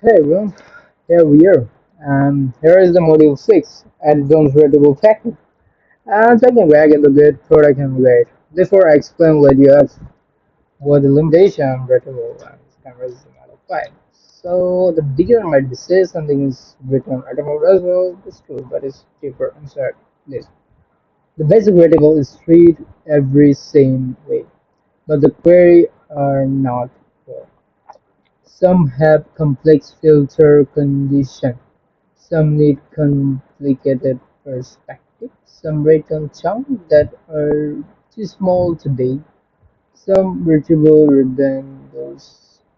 Hey everyone, here we are, and here is the module 6, Advanced Readable Technique. And taking back at the good product and rate. Before I explain what you ask, what the limitation on readable and cameras is out of 5. So the beginner might be say something is written on readable as well, it's true, but it's cheaper inside this. The basic readable is treated every same way, but the query are not. Some have complex filter condition. Some need complicated perspective. Some return chunks that are too small to be. Some retrieval redundant,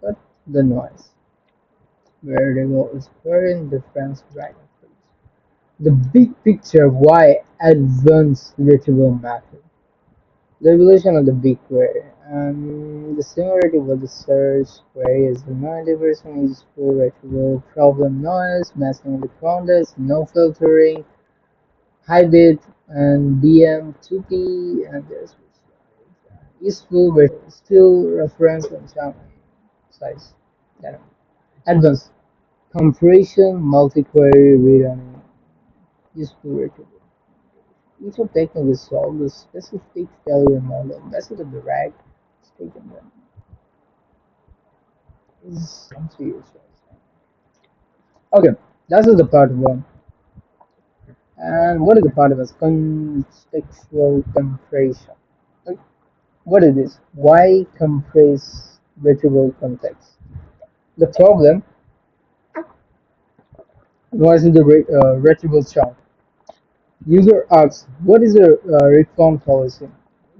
but the noise variable is very different right now. The big picture why advanced retrieval matter. The evolution of the big query and the similarity with the search query is the 90% useful retrieval problem noise, masking the context, no filtering, hide it, and BM2P, and there's useful but still reference and sound size. Yeah. Advanced compression, multi-query rerunning, useful retrieval. Each of technique is solve the specific failure model. Method of the right statement is serious. Okay, that is the part one. And what is the part of this? Contextual compression. Like, what is this? Why compress retrieval context? The problem was in the retrieval chunk. User asks, what is a reform policy?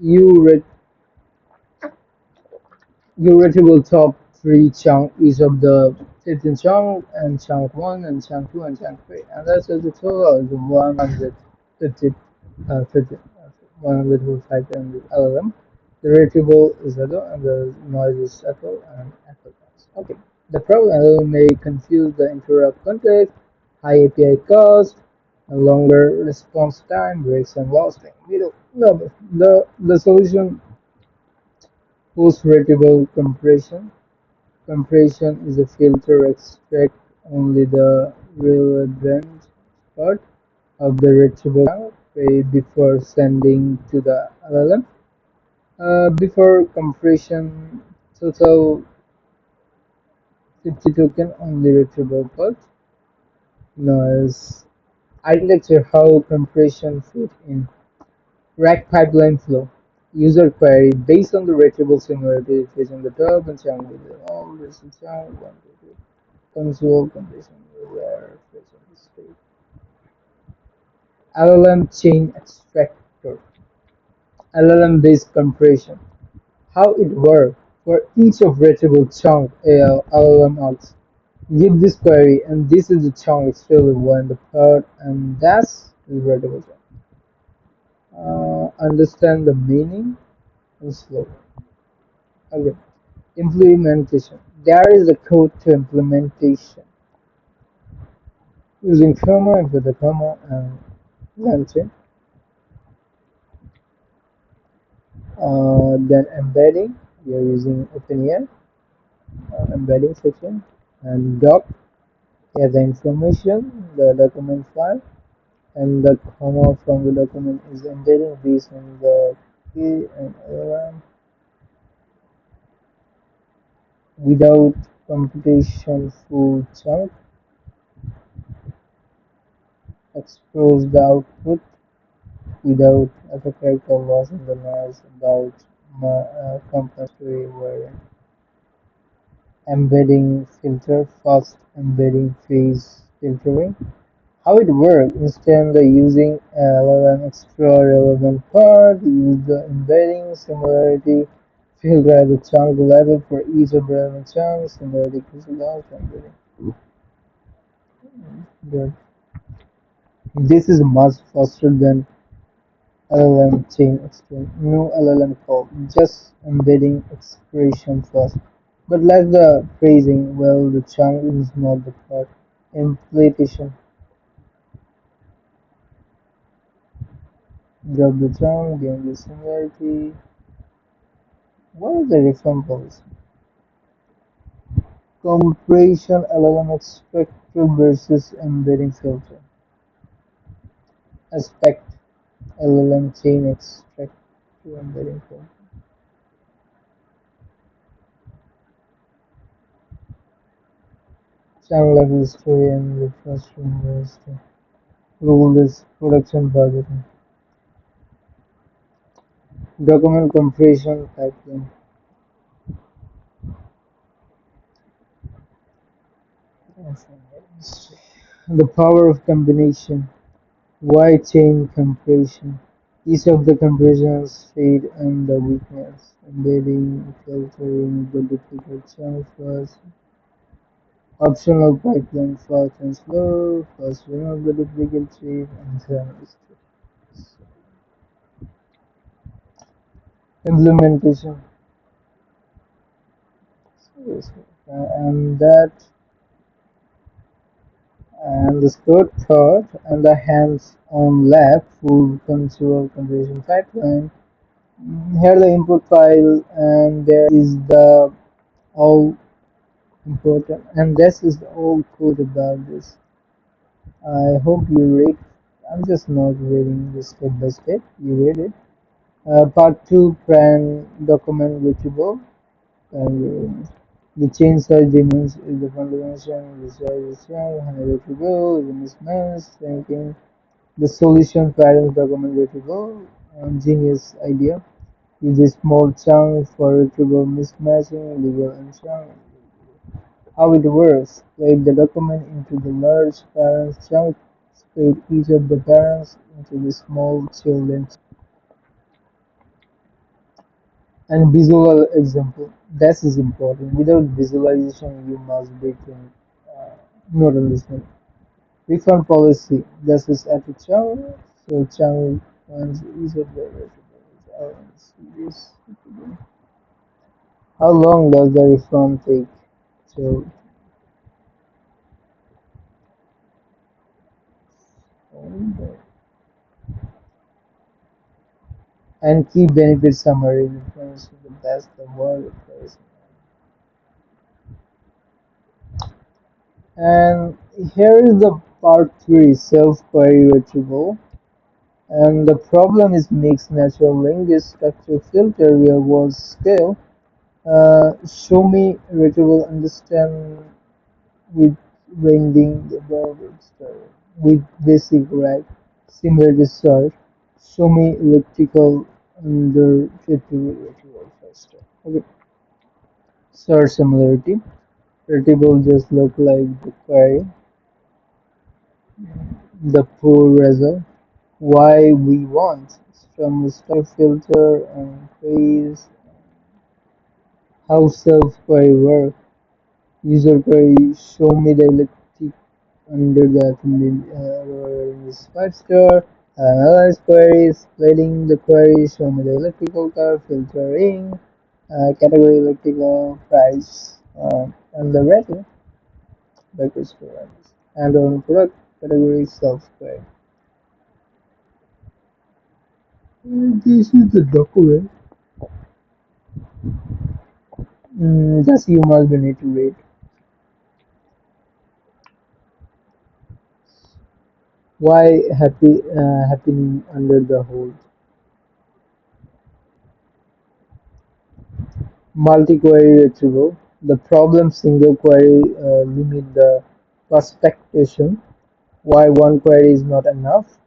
You re you retrieval top three chunk each of the 15 chunk and chunk 1 and chunk 2 and chunk 3. And that's the total is 150, 50, 145 and the LLM. The retrieval is Adil and the noise is Echo and Echo noise. Okay. The problem may confuse the interrupt context, high API cost, and longer response time, breaks and lost link. No, the solution post-retrieval compression. Compression is a filter extract only the relevant part of the retrieval chunk before sending to the LLM. Before compression, total 50 token only retrievable part. Noise architecture how compression fit in. Rack pipeline flow. User query based on the retrieval similarity facing the top and channel with all this and channel 1 2 3 console condition where facing the state. LLM chain extractor. LLM based compression. How it works for each of retrieval chunk LLM asks. Give this query and this is the chunk extracted one the part and that's the retrieval chunk. Understand the meaning and slow. Okay. Implementation. There is a code to implementation using comma with a comma and lengthen. Then embedding. We are using OpenAI embedding section and doc. Here the information, the document file, and the comma from the document is embedding based on the key and LLM without computation full chunk. Expose the output without architectural loss in the noise about complementary variant. Embedding filter, fast embedding phase filtering. How it works? Instead of using LLM extra relevant part, use the embedding similarity filter at the chunk level for each of the relevant chunks, similarity is loss embedding. Good. This is much faster than LLM chain extract. No LLM call, just embedding expression first. But like the phrasing, well, the chunk is not the part. Implementation. Drop the chunk, gain the similarity. What is the reform policy? Compression LLM extractor versus embedding filter. Aspect LLM chain extractor embedding filter. Channel level story and the first university. Rule is production budgeting. Document compression pipeline. The power of combination. Why chain compression? Each of the compressions feed and the weakness. Embedding, filtering, the duplicate channel first. Optional pipeline fast and slow. First remove the duplicate chain and then implementation. And that and the third thought and the hands-on lab full control compression pipeline. Here the input file and there is the all important and this is all code about this. I hope you read. I'm just not reading this step by step. You read it. Part 2 plan document retrieval and the chain size demands is the fundamental, the size is strong, high retrieval, the mismatch, thinking. The solution parents document retrieval, genius idea. Use a small chunk for retrieval mismatching, legal and chunk. How it works: split the document into the large parents chunk, split each of the parents into the small children. And visual example. That is important. Without visualization, you must be uh, not understand. Refund policy. This is at the channel. So channel funds each of the variables. How long does the refund take? So and key benefit summary refers to the best the world place. And here is the part 3 self-query retrieval. And the problem is mixed natural language structure filter real world scale. Show me retrieval understand with rendering the verbs with basic right similar to search. Show me elliptical under retrieval first. Okay. Search similarity. Retrieval just look like the query. The poor result. Why we want from the structure filter and phrase. How self-query work. User query. Show me the elliptic under that is 5 star. Analyze queries, splitting the query, show me the elliptical curve, filtering, category elliptical, price, and the rating by Christopher Adams. And on product category self query. This is the document. Just you must be need to read. Why happening under the hold? Multi-query retrieval. The problem single query limit the prospectation. Why one query is not enough?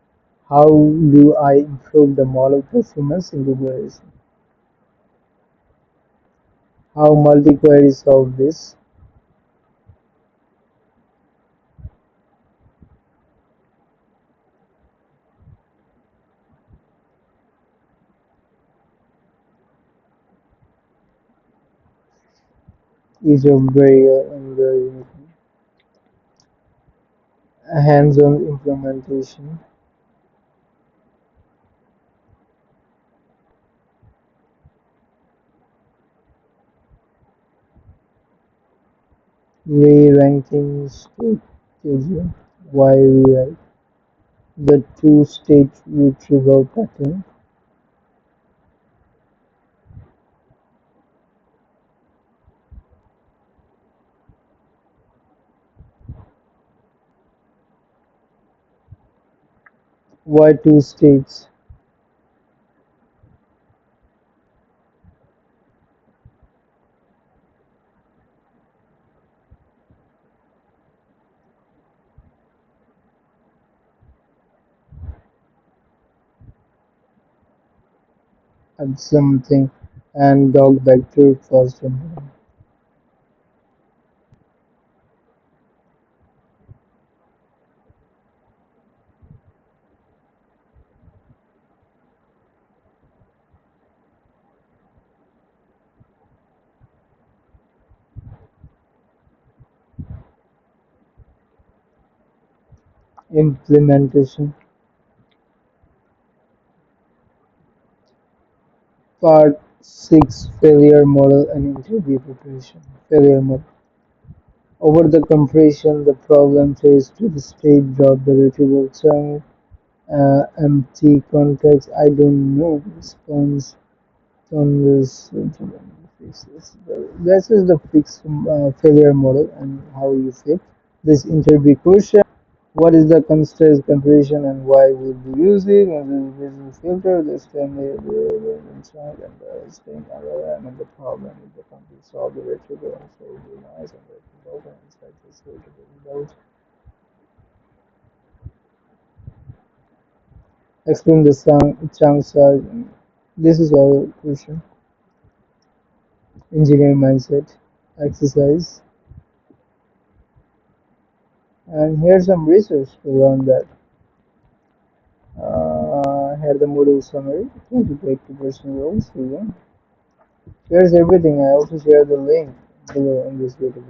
How do I improve the model performance in queries? How multi-query solve this? Each of barrier and the hands-on implementation, re-ranking strategy. Why rewrite the two-stage retrieval pattern? Why two states? And something and dog back to first implementation. Part 6 Failure Model and Interview Preparation. Failure model. Over the compression, the problem faced to the state drop the retrieval chunk, empty context, I don't know, response, this fixes. This is the fix failure model and how you fix this interview question. What is the context comparison and why would we use it? And this is filter, this family, the inside and the staying LLM and the problem is the company solve the retrieval and so be nice and the consultant inside this results. Explain the chunk size. This is our question. Engineering mindset exercise. And here's some research to learn that. Here the module summary. 20 to 80% roles. So yeah. Here's everything. I also share the link below in this video.